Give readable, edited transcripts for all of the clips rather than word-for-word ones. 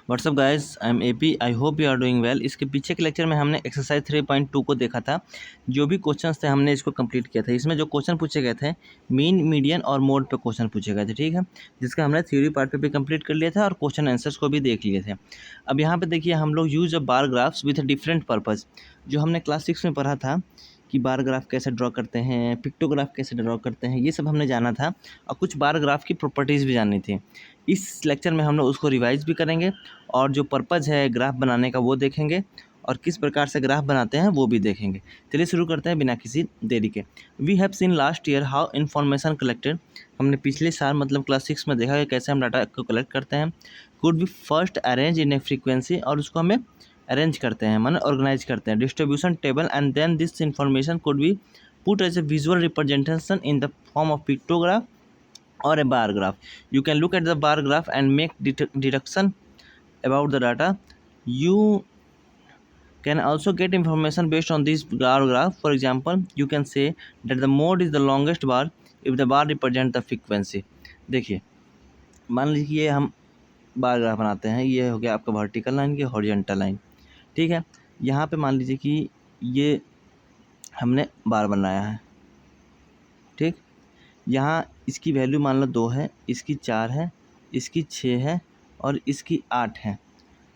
WhatsApp guys, I am AP. I hope you are doing well. इसके पीछे के lecture में हमने एक्सरसाइज 3.2 को देखा था। जो भी क्वेश्चंस थे हमने इसको कंप्लीट किया था। इसमें जो क्वेश्चन पूछे गए थे मीन, मीडियन और मोड पे क्वेश्चन पूछे गए थे, ठीक है, जिसका हमने थ्योरी पार्ट पे भी कंप्लीट कर लिया था और क्वेश्चन आंसर्स को भी देख लिए थे। अब यहाँ पे देखिए हम लोग use a bar graphs with a different purpose. जो हमने क्लास 6 में पढ़ा था कि बार ग्राफ कैसे ड्रॉ करते हैं, पिक्टोग्राफ कैसे ड्रॉ करते हैं, ये सब हमने जाना था और कुछ बार ग्राफ की प्रॉपर्टीज़ भी जाननी थी। इस लेक्चर में हम लोग उसको रिवाइज भी करेंगे और जो पर्पज़ है ग्राफ बनाने का वो देखेंगे और किस प्रकार से ग्राफ बनाते हैं वो भी देखेंगे। चलिए शुरू करते हैं बिना किसी देरी के। We have seen last year how information collected. हमने पिछले साल मतलब क्लास 6 में देखा कि कैसे हम डाटा को कलेक्ट करते हैं। Could be first arrange in A frequency, और उसको हमें अरेंज करते हैं, माने ऑर्गेनाइज करते हैं, distribution table, and then this information could be put as a visual representation in the form of pictograph or a bar graph. You can look at the bar graph and make deduction about the data. You can also get information based on this bar graph. For example, you can say that the mode is the longest bar if the bar represents the frequency. देखिए, मान लीजिए हम bar graph बनाते हैं। ये हो गया आपका वर्टिकल लाइन, ये हॉरिजॉन्टल लाइन, ठीक है। यहाँ पे मान लीजिए कि ये हमने बार बनाया है, ठीक। यहाँ इसकी वैल्यू मान लो 2 है, इसकी 4 है, इसकी 6 है और इसकी 8 है,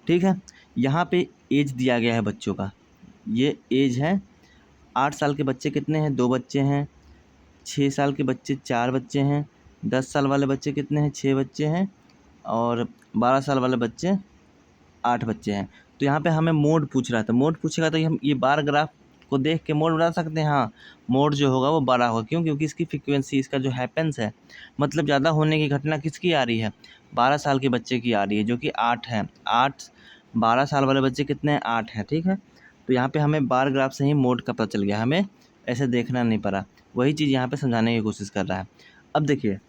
ठीक है। यहाँ पे एज दिया गया है बच्चों का, ये एज है। 8 साल के बच्चे कितने हैं? 2 बच्चे हैं। 6 साल के बच्चे 4 बच्चे हैं। 10 साल वाले बच्चे कितने हैं? 6 बच्चे हैं। और 12 साल वाले बच्चे 8 बच्चे हैं। तो यहाँ पे हमें मोड पूछ रहा था। मोड पूछेगा तो हम ये बार ग्राफ को देख के मोड बता सकते हैं। हाँ, मोड जो होगा वो बड़ा होगा। क्यों? क्योंकि इसकी फ्रीक्वेंसी, इसका जो हैपेंस है, मतलब ज़्यादा होने की घटना किसकी आ रही है? 12 साल के बच्चे की आ रही है, जो कि 8 है। 8, 12 साल वाले बच्चे कितने हैं? 8 हैं, ठीक है। तो यहाँ पे हमें बार ग्राफ से ही मोड का पता चल गया, हमें ऐसे देखना नहीं पड़ा। वही चीज़ यहाँ पे समझाने की कोशिश कर रहा है। अब देखिए,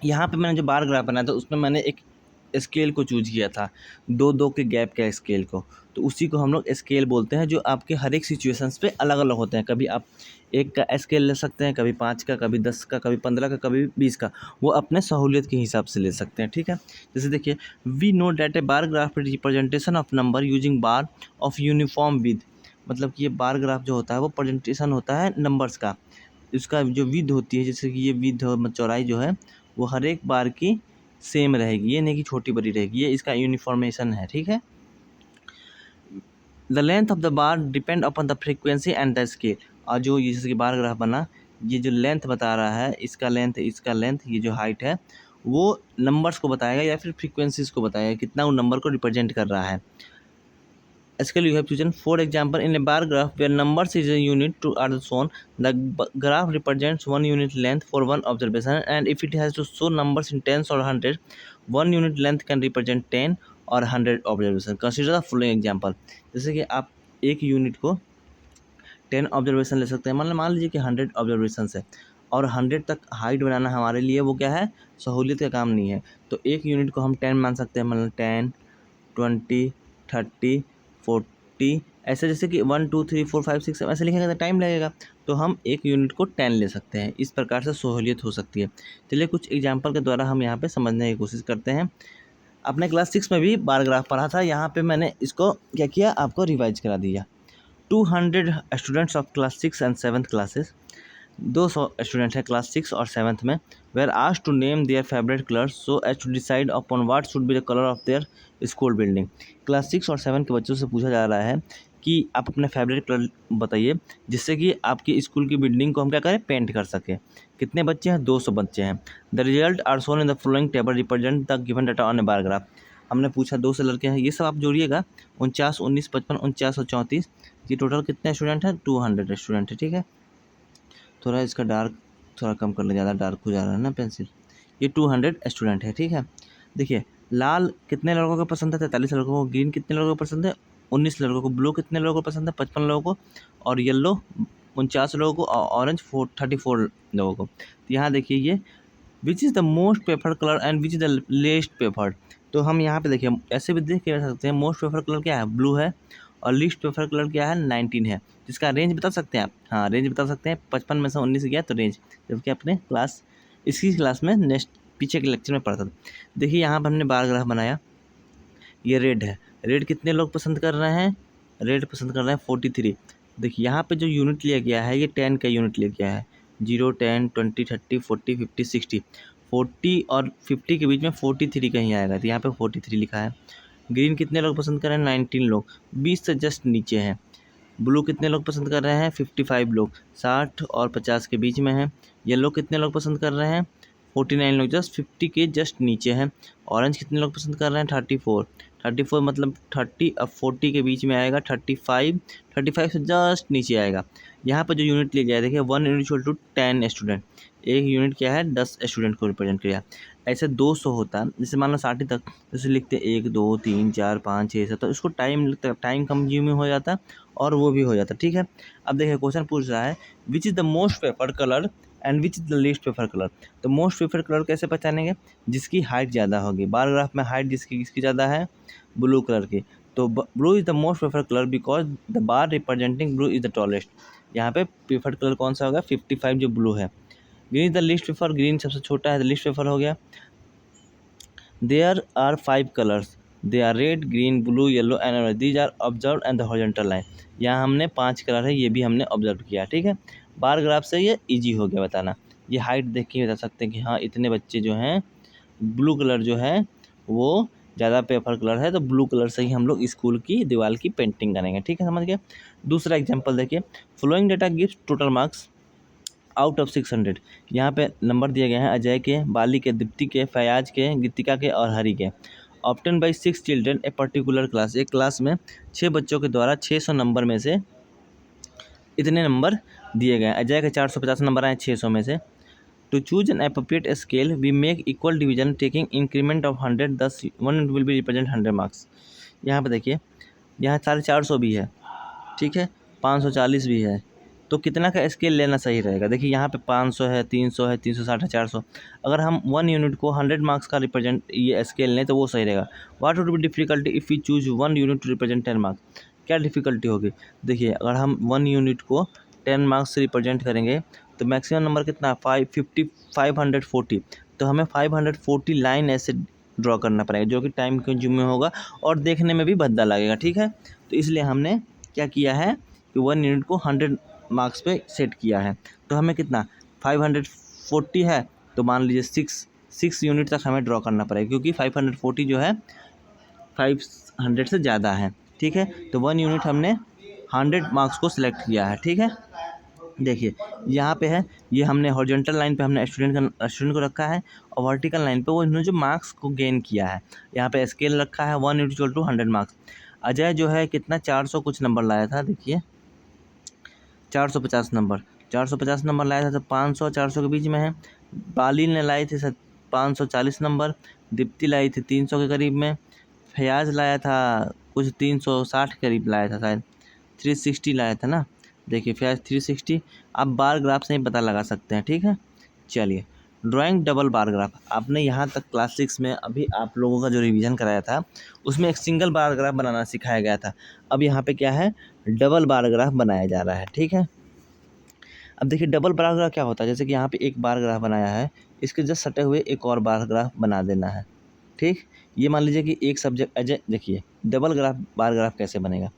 यहाँ पे मैंने जो बार ग्राफ बनाया था उसमें मैंने एक स्केल को चूज किया था, 2-2 के गैप के स्केल को। तो उसी को हम लोग स्केल बोलते हैं, जो आपके हर एक सिचुएशंस पे अलग अलग होते हैं। कभी आप 1 का स्केल ले सकते हैं, कभी 5 का, कभी 10 का, कभी 15 का, कभी 20 का। वो अपने सहूलियत के हिसाब से ले सकते हैं, ठीक है। जैसे देखिए, we know that a bar graph representation of number using bar of uniform width. मतलब कि ये बार ग्राफ जो होता है वो प्रेजेंटेशन होता है नंबर्स का। इसका जो विथ होती है, जैसे कि ये विथ चौड़ाई जो है वो हर एक बार की सेम रहेगी, ये नहीं कि छोटी बड़ी रहेगी। ये इसका यूनिफॉर्मेशन है, ठीक है। The length of the bar depend upon the frequency and the scale. और जो जैसे कि बार ग्राफ बना, ये जो लेंथ बता रहा है, इसका लेंथ, ये जो हाइट है, वो नंबर्स को बताएगा या फिर फ्रीक्वेंसीज को बताएगा, कितना वो नंबर को रिप्रेजेंट कर रहा है। Scale you have chosen. For example, in a bar graph where numbers is a unit to are shown, the graph represents 1 unit length for one observation, and if it has to show numbers in tens or hundred, 1 unit length can represent 10 और 100 observation. Consider the following example. जैसे कि आप एक unit को 10 observation ले सकते हैं। मान लीजिए कि 100 ऑब्जर्वेशन है और 100 तक हाइट बनाना हमारे लिए वो क्या है? सहूलियत का काम नहीं है। तो एक यूनिट को हम 10 मान सकते हैं, मतलब 10, 20, 30, 40, ऐसे जैसे कि 1, 2, 3, 4, 5, 6, 7 ऐसे लिखेंगे तो टाइम लगेगा। तो हम एक यूनिट को 10 ले सकते हैं। इस प्रकार से सहूलियत हो सकती है। चलिए कुछ एग्जांपल के द्वारा हम यहाँ पे समझने की कोशिश करते हैं। अपने क्लास 6 में भी बार ग्राफ पढ़ा था। यहाँ पे मैंने इसको क्या किया, आपको रिवाइज करा दिया। 200 students of class 6 and 7th classes, 200 student हैं क्लास 6 और 7th में, were asked to name their favourite colours so as to decide upon what should be the colour of their school building. Class 6 और 7 के बच्चों से पूछा जा रहा है कि आप अपने फेवरेट कलर बताइए, जिससे कि आपकी स्कूल की बिल्डिंग को हम क्या करें? पेंट कर सकें। कितने बच्चे हैं? 200 बच्चे हैं। The result are shown in the following table represent the given data on a bar graph. हमने पूछा 200 लड़के हैं, ये सब आप जोड़िएगा। 49, 19, 55, 49 और 34, ये टोटल कितने स्टूडेंट हैं? 200 स्टूडेंट है, ठीक है। थोड़ा इसका डार्क थोड़ा कम कर ले, ज़्यादा डार्क हो जा रहा है ना पेंसिल। ये 200 स्टूडेंट है, ठीक है। देखिए, लाल कितने लड़कों को पसंद है? 43 लड़कों को। ग्रीन कितने लोगों को पसंद है? 19 लड़कों को। ब्लू कितने लोगों को पसंद है? 55 लोगों को। और येलो 49 लोगों को। और ऑरेंज 34 लोगों को। तो यहाँ देखिए, ये which is the most preferred colour and which is the लेस्ट preferred. तो हम यहाँ पे देखिए ऐसे भी देख के सकते हैं। मोस्ट प्रेफर्ड कलर क्या है? ब्लू है। और लीस्ट प्रेफर्ड कलर क्या है? 19 है। जिसका रेंज बता सकते हैं आप? हाँ, रेंज बता सकते हैं। 55 में से 19 गया तो रेंज, जबकि अपने इसी क्लास में नेक्स्ट पीछे के लेक्चर में पढ़ा था। देखिए यहाँ पर हमने बार ग्राफ बनाया। ये रेड है, रेड कितने लोग पसंद कर रहे हैं, रेड पसंद कर रहे हैं 43। देखिए यहाँ पे जो यूनिट लिया गया है ये 10 का यूनिट लिया गया है, 0, 10, 20, 30, 40, 50, 60, 40 और 50 के बीच में 43 कहीं आएगा, तो यहाँ पे 43 लिखा है। ग्रीन कितने लोग पसंद कर रहे हैं, 19 लोग, 20 से जस्ट नीचे हैं। ब्लू कितने लोग पसंद कर रहे हैं, 55 लोग, 60 और 50 के बीच में है। येलो कितने लोग पसंद कर रहे हैं, 49 लोग, जस्ट 50 के जस्ट नीचे हैं। ऑरेंज कितने लोग पसंद कर रहे हैं, 34, 34 मतलब 30 अब 40 के बीच में आएगा, 35, 35 से जस्ट नीचे आएगा। यहाँ पर जो यूनिट लिया गया है देखिए 1 यूनिट इक्वल टू 10 स्टूडेंट, एक यूनिट क्या है 10 स्टूडेंट को रिप्रेजेंट किया। ऐसे 200 होता है, जैसे मान लो 60 तक, जैसे लिखते हैं 1, 2, 3, 4, 5, 6, 7, तो इसको टाइम लगता है, टाइम कंज्यूमिंग हो जाता है और वो भी हो जाता है। ठीक है, अब देखिए क्वेश्चन पूछ रहा है which is the most preferred colour and which is the least preferred colour. तो मोस्ट प्रेफर्ड कलर कैसे पहचानेंगे, जिसकी हाइट ज़्यादा होगी, बार ग्राफ में हाइट किसकी ज़्यादा है, ब्लू कलर की। तो blue is the most preferred colour because the bar representing blue is the tallest. यहाँ पे प्रेफर्ड कलर कौन सा होगा, 55 जो ब्लू है। Green is the least prefer, green सबसे छोटा है तो लीस्ट प्रेफर हो गया। There are 5 colours, they are red, green, blue, yellow and orange, these are observe and the horizontal line. यहाँ हमने 5 कलर है, ये भी हमने ऑब्जर्व किया। ठीक है, बार ग्राफ से ये इजी हो गया बताना। ये हाइट देख के बता सकते हैं कि हाँ इतने बच्चे जो हैं, ब्लू कलर जो है वो ज़्यादा प्रेफर कलर है, तो ब्लू कलर से ही हम लोग स्कूल की दीवार की पेंटिंग करेंगे। ठीक है, समझ गए। दूसरा एग्जाम्पल देखिए, following data gives total marks out of 600। यहाँ पे नंबर दिए गए हैं अजय के, बाली के, दीप्ति के, फयाज के, गीतिका के और हरि के। Obtain by 6 children a particular class, एक क्लास में 6 बच्चों के द्वारा 600 नंबर में से इतने नंबर दिए गए हैं। अजय के 450 नंबर आए 600 में से। To choose an appropriate scale we make equal division taking increment of 100, 10 1 will be represent 100 marks. यहाँ पे देखिए, यहाँ 450 भी है, ठीक है, 540 भी है, तो कितना का स्केल लेना सही रहेगा। देखिए यहाँ पे 500 है, 300 है, 360 है, 400। अगर हम 1 यूनिट को 100 मार्क्स का रिप्रेजेंट ये स्केल लें तो वो सही रहेगा। What would be difficulty if you choose 1 unit to represent 10 marks. क्या डिफिकल्टी होगी, देखिए अगर हम 1 यूनिट को 10 मार्क्स से रिप्रेजेंट करेंगे तो मैक्सिमम नंबर कितना, 540, तो हमें 540 लाइन ऐसे ड्रॉ करना पड़ेगा, जो कि टाइम कंज्यूमिंग होगा और देखने में भी भद्दा लगेगा। ठीक है, तो इसलिए हमने क्या किया है कि 1 यूनिट को 100 मार्क्स पे सेट किया है। तो हमें कितना 540 है, तो मान लीजिए 6 यूनिट तक हमें ड्रॉ करना पड़ेगा, क्योंकि 540 जो है 500 से ज़्यादा है। ठीक है, तो 1 यूनिट हमने 100 मार्क्स को सिलेक्ट किया है। ठीक है, देखिए यहाँ पे है, ये हमने हॉरिजॉन्टल लाइन पे हमने स्टूडेंट को रखा है और वर्टिकल लाइन पे वो इन्होंने जो मार्क्स को गेन किया है। यहाँ पे स्केल रखा है 1 इक्वल टू 100 मार्क्स। अजय जो है कितना 400 कुछ नंबर लाया था, देखिए 450 नंबर, 450 नंबर लाया था, तो 500 और 400 के बीच में है। बाली ने लाए थे 540 नंबर, दीप्ति लाई थी 300 के करीब में, फयाज लाया था कुछ 360 के करीब लाया था, शायद 360 लाया था ना। देखिए फयाज 360, आप बार ग्राफ से ही पता लगा सकते हैं। ठीक है, चलिए ड्राइंग डबल बार ग्राफ। आपने यहाँ तक क्लास 6 में अभी आप लोगों का जो रिवीजन कराया था उसमें एक सिंगल बार ग्राफ बनाना सिखाया गया था। अब यहाँ पे क्या है, डबल बार ग्राफ बनाया जा रहा है। ठीक है, अब देखिए डबल बार ग्राफ क्या होता है, जैसे कि यहाँ पे एक बार ग्राफ बनाया है, इसके जस्ट सटे हुए एक और बार ग्राफ बना देना है। ठीक, ये मान लीजिए कि एक सब्जेक्ट अजय, देखिए डबल ग्राफ बार ग्राफ कैसे बनेगा,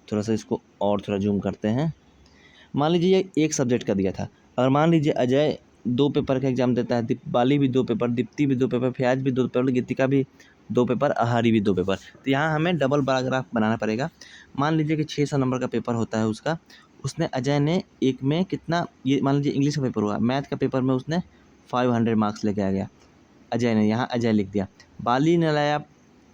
थोड़ा सा इसको और थोड़ा जूम करते हैं। मान लीजिए ये एक सब्जेक्ट का दिया था, अगर मान लीजिए अजय 2 पेपर का एग्जाम देता है, बाली भी 2 पेपर, दीप्ति भी 2 पेपर, फयाज भी 2 पेपर, गीतिका भी 2 पेपर, अहारी भी 2 पेपर, तो यहाँ हमें डबल पैराग्राफ बनाना पड़ेगा। मान लीजिए कि 600 नंबर का पेपर होता है उसका, उसने अजय ने एक में कितना, ये मान लीजिए इंग्लिश का पेपर हुआ, मैथ का पेपर में उसने 500 मार्क्स लेके आ गया अजय ने, यहाँ अजय लिख दिया। बाली ने लाया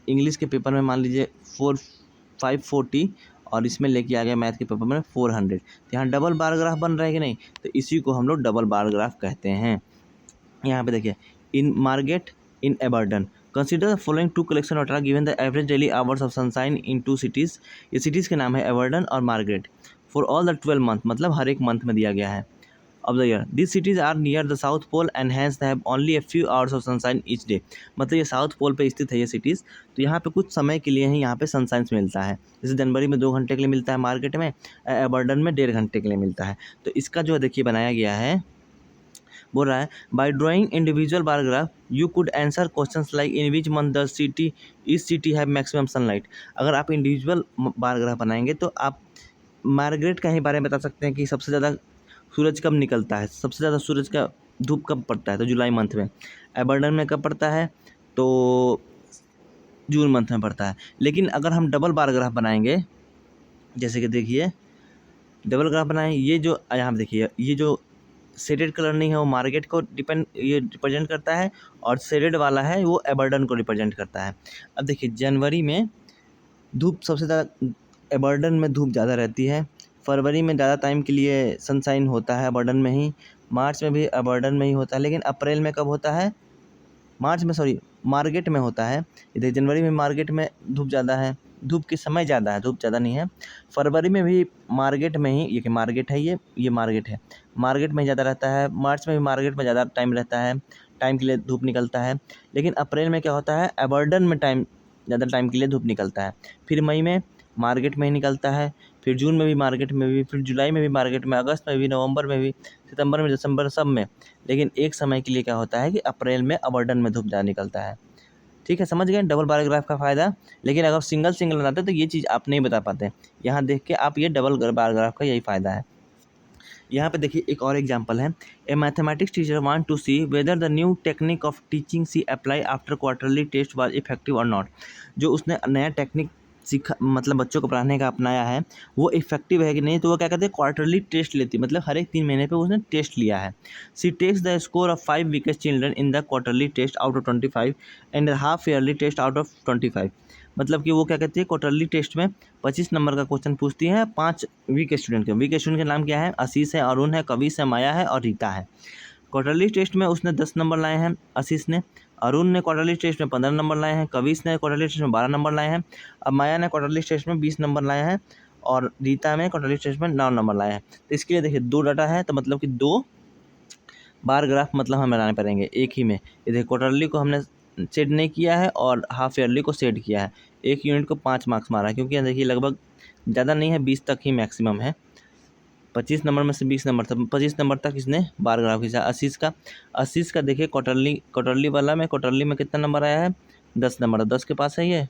इंग्लिश के पेपर में मान लीजिए 540 और इसमें लेके आ गया मैथ के पेपर में 400, तो यहाँ डबल बार ग्राफ बन रहा है कि नहीं, तो इसी को हम लोग डबल बार ग्राफ कहते हैं। यहाँ पे देखिए, in Margate in Aberdeen consider the following 2 collection water given the average daily hours of sunshine in 2 cities. ये सिटीज़ के नाम है एबर्डन और Margate, for all the 12 month, मतलब हर एक मंथ में दिया गया है of the year. These cities are near the South Pole and hence they have only a few hours of sunshine each day. मतलब ये साउथ पोल पे स्थित है ये सिटीज़, तो यहाँ पे कुछ समय के लिए ही यहाँ पे सनशाइन मिलता है। जैसे जनवरी में 2 घंटे के लिए मिलता है मार्केट में, एबर्डन में 1.5 घंटे के लिए मिलता है। तो इसका जो देखिए बनाया गया है बोल रहा है by drawing individual bar graph you could answer questions like in which month the city have maximum sunlight. अगर आप इंडिविजुअल बार ग्राफ बनाएंगे तो आप मार्गरेट का ही बारे में बता सकते हैं कि सबसे ज़्यादा सूरज कब निकलता है, सबसे ज़्यादा सूरज का धूप कब पड़ता है, तो जुलाई मंथ में। एबरडन में कब पड़ता है, तो जून मंथ में पड़ता है। लेकिन अगर हम डबल बार ग्राफ बनाएंगे, जैसे कि देखिए डबल ग्राफ बनाएं, ये जो यहाँ देखिए ये जो शेडेड कलर नहीं है वो मार्गरेट को ये रिप्रेजेंट करता है, और शेडेड वाला है वो एबरडन को रिप्रेजेंट करता है। अब देखिए जनवरी में धूप सबसे ज़्यादा, एबरडन में धूप ज़्यादा रहती है। फरवरी में ज़्यादा टाइम के लिए सनशाइन होता है एबरडन में ही। मार्च में भी एबरडन में ही होता है। लेकिन अप्रैल में कब होता है, मार्गेट में होता है। इधर जनवरी में मार्गेट में धूप ज़्यादा है, धूप के समय ज़्यादा है, धूप ज़्यादा नहीं है। फरवरी में भी मार्गेट में ही, ये मार्गेट है, ये मार्गेट है, मार्गेट में ज़्यादा रहता है। मार्च में भी मार्गेट में ज़्यादा टाइम रहता है, टाइम के लिए धूप निकलता है। लेकिन अप्रैल में क्या होता है, एबरडन में ज़्यादा टाइम के लिए धूप निकलता है। फिर मई में मार्गेट में ही निकलता है, फिर जून में भी मार्गेट में भी, फिर जुलाई में भी मार्गेट में, अगस्त में भी, नवंबर में भी, सितंबर में, दिसंबर, सब में। लेकिन एक समय के लिए क्या होता है कि अप्रैल में एबरडन में धूप ज़्यादा निकलता है। ठीक है, समझ गए डबल बार ग्राफ का फ़ायदा। लेकिन अगर सिंगल बनाते हैं तो ये चीज़ आप नहीं बता पाते। यहाँ देख के आप ये डबल बार ग्राफ का यही फ़ायदा है। यहाँ पे देखिए एक और एग्जांपल है। A mathematics teacher want to see whether the new technique of teaching she apply after quarterly test was effective और नॉट। जो उसने नया टेक्निक सीखा, मतलब बच्चों को पढ़ाने का अपनाया है, वो इफेक्टिव है कि नहीं। तो वो क्या कहते हैं, क्वार्टरली टेस्ट लेती है, मतलब हर एक 3 महीने पे उसने टेस्ट लिया है। She takes the score of 5 weakest children in the quarterly test out of 25 and half yearly test out of 25। मतलब कि वो क्या कहते हैं, क्वार्टरली टेस्ट में 25 नंबर का क्वेश्चन पूछती है 5 वीक स्टूडेंट के। वीक स्टूडेंट के नाम क्या है, आशीष है, अरुण है, कविश है, माया है और रीता है। क्वार्टरली टेस्ट में उसने 10 नंबर लाए हैं आशीष ने, अरुण ने क्वार्टरली टेस्ट में 15 नंबर लाए हैं, कविश ने क्वार्टरली टेस्ट में 12 नंबर लाए हैं, अब माया ने क्वार्टरली टेस्ट में 20 नंबर लाए हैं, और रीता में क्वार्टरली टेस्ट में 9 नंबर लाए हैं। तो इसके लिए देखिए 2 डाटा है, तो मतलब कि 2 बार ग्राफ मतलब हमें बनाने पड़ेंगे एक ही में। ये देखिए क्वार्टरली को हमने सेट नहीं किया है और हाफ ईयरली को सेट किया है। एक यूनिट को 5 मार्क्स मारा है, क्योंकि देखिए लगभग ज़्यादा नहीं है, 20 तक ही मैक्सिमम है। 25 नंबर में से 20 नंबर तक, 25 नंबर तक इसने बार ग्राफ खींचा। आशीष का देखिए क्वार्टरली वाला में, क्वार्टरली में कितना नंबर आया है, 10 नंबर। 10 के पास है, ये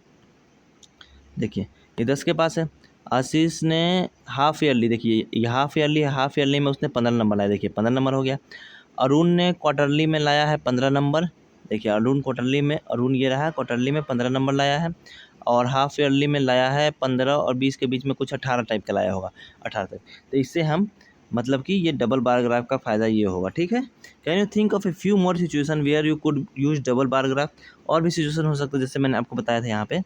देखिए ये 10 के पास है। आशीष ने हाफ ईयरली, देखिए ये हाफ ईयरली में उसने 15 नंबर लाया, देखिए 15 नंबर हो गया। अरुण ने क्वार्टरली में लाया है 15 नंबर, देखिए अरुण ये रहा, क्वार्टरली में 15 नंबर लाया है, और हाफ ईयरली में लाया है 15 और 20 के बीच में कुछ 18 टाइप का लाया होगा, 18 तक। तो इससे हम मतलब कि ये डबल बार ग्राफ का फ़ायदा ये होगा। ठीक है, can you think of a few more situation where you could use double bar graph. और भी सिचुएशन हो सकता है, जैसे मैंने आपको बताया था यहाँ पे,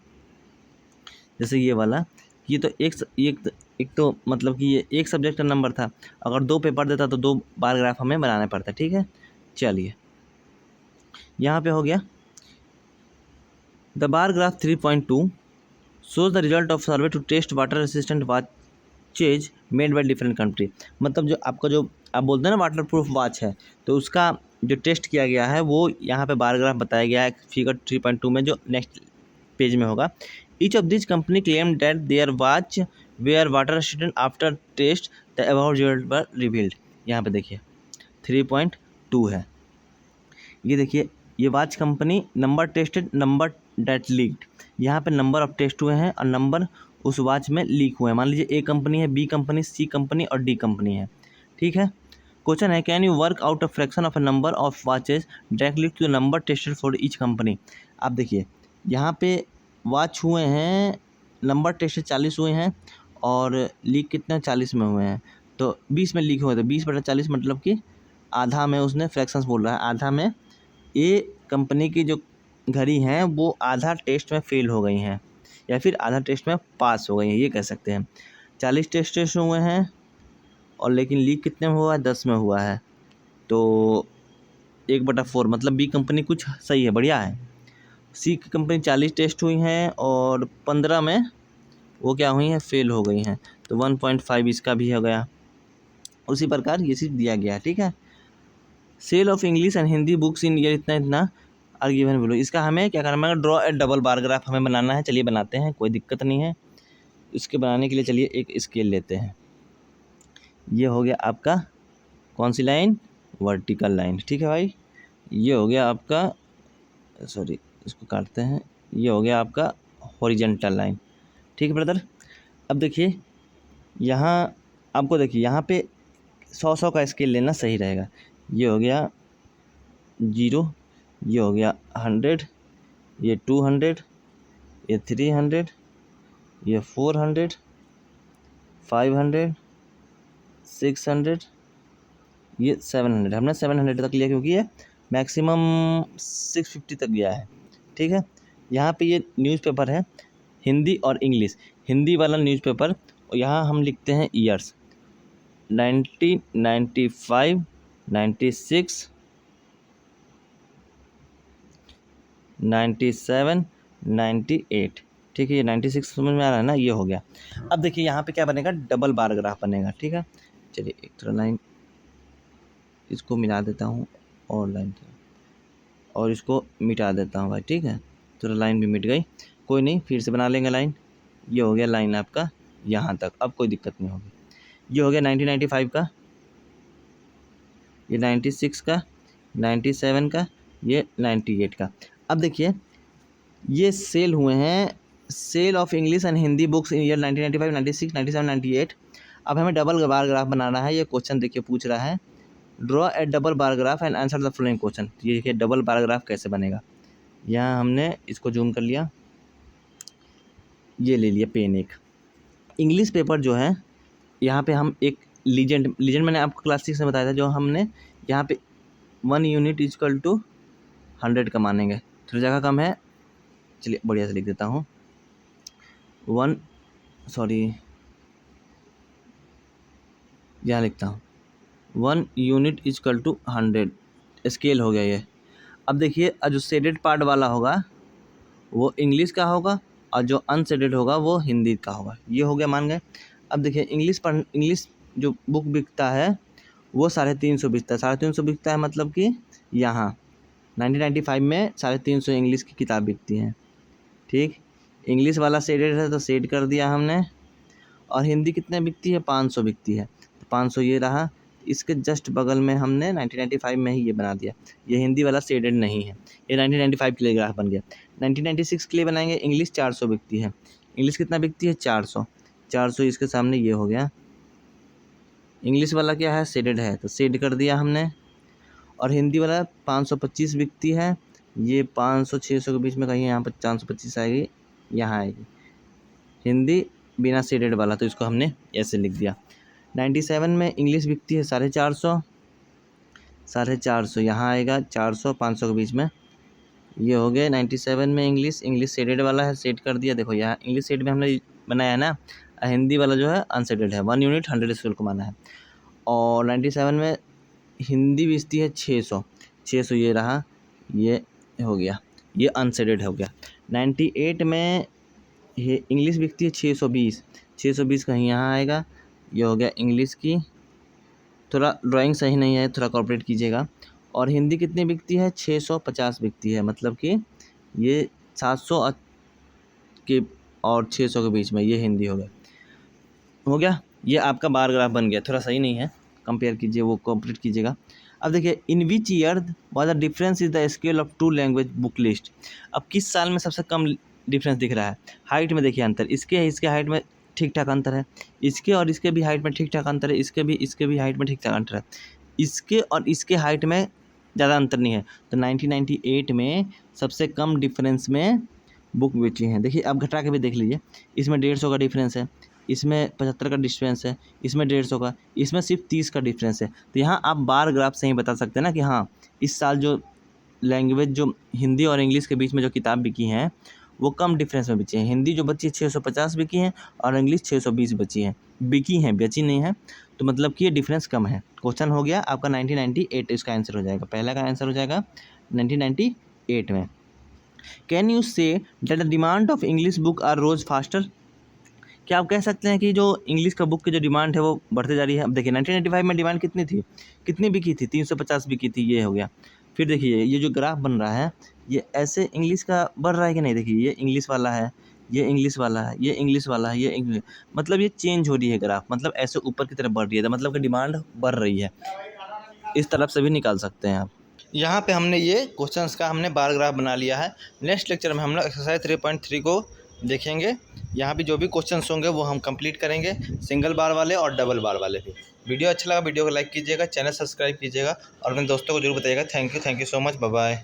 जैसे ये वाला, ये तो एक तो मतलब कि ये एक सब्जेक्ट का नंबर था, अगर 2 पेपर देता तो 2 बार ग्राफ हमें बनाना पड़ता। ठीक है, चलिए यहाँ पे हो गया। The bar graph 3.2 shows the result of survey to test water resistant watches made by different country। मतलब जो आपका जो आप बोलते हैं ना वाटर प्रूफ वॉच है, तो उसका जो टेस्ट किया गया है वो यहाँ पे बार ग्राफ बताया गया है फिगर 3.2 में, जो नेक्स्ट पेज में होगा। Each of this company claim that their watch were water resistant after test the about result were revealed. यहाँ पे देखिए 3.2 है, ये देखिए ये watch company, number tested, number that leaked. यहाँ पे नंबर ऑफ टेस्ट हुए हैं और नंबर उस वॉच में लीक हुए हैं। मान लीजिए ए कंपनी है, बी कंपनी, सी कंपनी और डी कंपनी है। ठीक है, क्वेश्चन है can you work out a fraction of a number of watches directly to the number tested for each company. आप देखिए यहाँ पे वॉच हुए हैं, नंबर टेस्टेड 40 हुए हैं, और लीक कितने 40 में हुए हैं, तो 20 में लीक हुए, तो 20/40 मतलब कि आधा में उसने फ्रैक्शंस बोल रहा है, आधा में ए कंपनी की जो घड़ी हैं वो आधा टेस्ट में फेल हो गई हैं, या फिर आधा टेस्ट में पास हो गई हैं, ये कह सकते हैं। 40 टेस्ट हुए हैं और लेकिन लीक कितने में हुआ है, 10 में हुआ है, तो 1/4 मतलब बी कंपनी कुछ सही है, बढ़िया है। सी की कंपनी 40 टेस्ट हुई हैं और 15 में वो क्या हुई हैं, फेल हो गई हैं, तो 1.5 इसका भी हो गया। उसी प्रकार ये चीज़ दिया गया है। ठीक है, sale of English and Hindi books in year इतना आर गिवन बिलो। इसका हमें क्या करना है, draw a double bar graph हमें बनाना है। चलिए बनाते हैं, कोई दिक्कत नहीं है। इसके बनाने के लिए चलिए एक स्केल लेते हैं। ये हो गया आपका कौन सी लाइन, वर्टिकल लाइन। ठीक है भाई, ये हो गया आपका, सॉरी इसको काटते हैं, ये हो गया आपका हॉरिजेंटल लाइन। ठीक है ब्रदर। अब देखिए यहाँ आपको, देखिए यहाँ पे 100 का स्केल लेना सही रहेगा। ये हो गया 0, ये हो गया 100, ये 200, ये 300, ये 400, 500, 600, ये 700। हमने 700 तक लिया क्योंकि ये मैक्सिमम 650 तक गया है। ठीक है, यहाँ पे ये न्यूज़पेपर है हिंदी और इंग्लिश। हिंदी वाला न्यूज़पेपर, और यहाँ हम लिखते हैं ईयर्स 1995, 96, 97, 98। ठीक है, ये 96 समझ में आ रहा है ना, ये हो गया। अब देखिए यहाँ पे क्या बनेगा, डबल बार ग्राफ बनेगा। ठीक है, चलिए एक थोड़ा लाइन इसको मिला देता हूँ और लाइन और इसको मिटा देता हूँ भाई। ठीक है, थोड़ा लाइन भी मिट गई, कोई नहीं, फिर से बना लेंगे लाइन। ये हो गया लाइन आपका यहाँ तक, अब कोई दिक्कत नहीं होगी। ये हो गया 1995 का, ये 96 का, 97 का, ये 98 का। अब देखिए ये सेल हुए हैं, sale of English and Hindi books in year 1995, 96, 97, 98। अब हमें डबल बार ग्राफ बनाना है। ये क्वेश्चन देखिए पूछ रहा है, draw a double bar graph and answer the following question. ये देखिए डबल बार ग्राफ कैसे बनेगा। यहाँ हमने इसको जूम कर लिया, ये ले लिया पेन एक। इंग्लिश पेपर जो है यहाँ पे हम एक लीजेंड मैंने आपको क्लास 6 में बताया था, जो हमने यहाँ पे 1 यूनिट इक्वल टू 100 का मानेंगे। थोड़ी जगह कम है, चलिए बढ़िया से लिख देता हूँ। 1, सॉरी यहाँ लिखता हूँ 1 यूनिट इक्वल टू 100, स्केल हो गया ये। अब देखिए जो शेडेड पार्ट वाला होगा वो इंग्लिश का होगा, और जो अनशेडेड होगा वो हिंदी का होगा। ये हो गया, मान गए। अब देखिए इंग्लिश जो बुक बिकता है वो 350 बिकता है। 350 बिकता है मतलब कि यहाँ 1995 में 350 इंग्लिश की किताब बिकती हैं। ठीक, इंग्लिश वाला शेडेड है तो शेड कर दिया हमने। और हिंदी कितने बिकती है, 500 बिकती है, तो 500 ये रहा। इसके जस्ट बगल में हमने 1995 में ही ये बना दिया, ये हिंदी वाला शेडेड नहीं है। ये 1995 के लिए ग्राफ बन गया। 1996 के लिए बनाएंगे, इंग्लिश 400 बिकती है। इंग्लिश कितना बिकती है, 400। 400 इसके सामने ये हो गया। इंग्लिश वाला क्या है, शेडेड है, तो शेड कर दिया हमने। और हिंदी वाला 525 बिकती है, ये 500-600 के बीच में कहीं यहाँ पर 425 आएगी, यहाँ आएगी हिंदी बिना शेडेड वाला, तो इसको हमने ऐसे लिख दिया। 97 में इंग्लिश बिकती है 450, 450 यहाँ आएगा, 400 500 के बीच में, ये हो गया 97 में इंग्लिश शेडेड वाला है, शेड कर दिया। देखो यहाँ इंग्लिश शेड में हमने बनाया है ना, हिंदी वाला जो है अनशेडेड है, 1 यूनिट 100 स्केल को माना है। और 97 में हिंदी बिकती है 600, ये रहा, ये हो गया, ये अनशेडेड हो गया। 98 में ये इंग्लिश बिकती है 620 कहीं यहाँ आएगा, ये हो गया इंग्लिश की। थोड़ा ड्राइंग सही नहीं है, थोड़ा कॉर्पोरेट कीजिएगा। और हिंदी कितनी बिकती है, 650 बिकती है, मतलब कि ये 700 के और 600 के बीच में, ये हिंदी हो गया। ये आपका बार ग्राफ बन गया। थोड़ा सही नहीं है, कंपेयर कीजिए, वो कॉर्पोरेट कीजिएगा। अब देखिए, in which year was the difference is the scale of 2 language book list. अब किस साल में सबसे कम डिफरेंस दिख रहा है। हाइट में देखिए अंतर, इसके हाइट में ठीक ठाक अंतर है, इसके और इसके भी हाइट में ठीक ठाक अंतर है, इसके भी हाइट में ठीक ठाक अंतर है, इसके और इसके हाइट में ज़्यादा अंतर नहीं है। तो 1998 में सबसे कम डिफरेंस में बुक बेची हैं। देखिए आप घटा के भी देख लीजिए, इसमें 150 का डिफरेंस है, इसमें 75 का डिफरेंस है, इसमें 150 का, इसमें सिर्फ 30 का डिफरेंस है। तो यहाँ आप बार ग्राफ से ही बता सकते हैं ना कि हाँ, इस साल जो लैंग्वेज जो हिंदी और इंग्लिश के बीच में जो किताब बिकी हैं वो कम डिफरेंस में बची हैं। हिंदी जो बची 650 बिकी हैं और इंग्लिश 620 बिकी हैं, बेची नहीं है, तो मतलब कि ये डिफरेंस कम है। क्वेश्चन हो गया आपका 1998, इसका आंसर हो जाएगा, पहला का आंसर हो जाएगा 1998 में। Can you say that the demand of English book are rose faster. क्या आप कह सकते हैं कि जो इंग्लिश का बुक की जो डिमांड है वो बढ़ते जा रही है। अब देखिए 1995 में डिमांड कितनी बिकी थी, 350 बिकी थी, ये हो गया। फिर देखिए ये जो ग्राफ बन रहा है ये ऐसे इंग्लिश का बढ़ रहा है कि नहीं। देखिए ये इंग्लिश वाला है, ये इंग्लिश वाला है, ये इंग्लिश वाला है, ये इंग्लिश, मतलब ये चेंज हो रही है ग्राफ, मतलब ऐसे ऊपर की तरफ बढ़ रही है, मतलब कि डिमांड बढ़ रही है। इस तरफ से भी निकाल सकते हैं आप। यहाँ पे हमने ये क्वेश्चंस का हमने बार ग्राफ बना लिया है। नेक्स्ट लेक्चर में हम लोग एक्सरसाइज 3.3 को देखेंगे। यहाँ भी जो भी क्वेश्चंस होंगे वो हम कंप्लीट करेंगे, सिंगल बार वाले और डबल बार वाले भी। वीडियो अच्छा लगा वीडियो को लाइक कीजिएगा, चैनल सब्सक्राइब कीजिएगा और अपने दोस्तों को जरूर बताइएगा। Thank you so much, bye bye.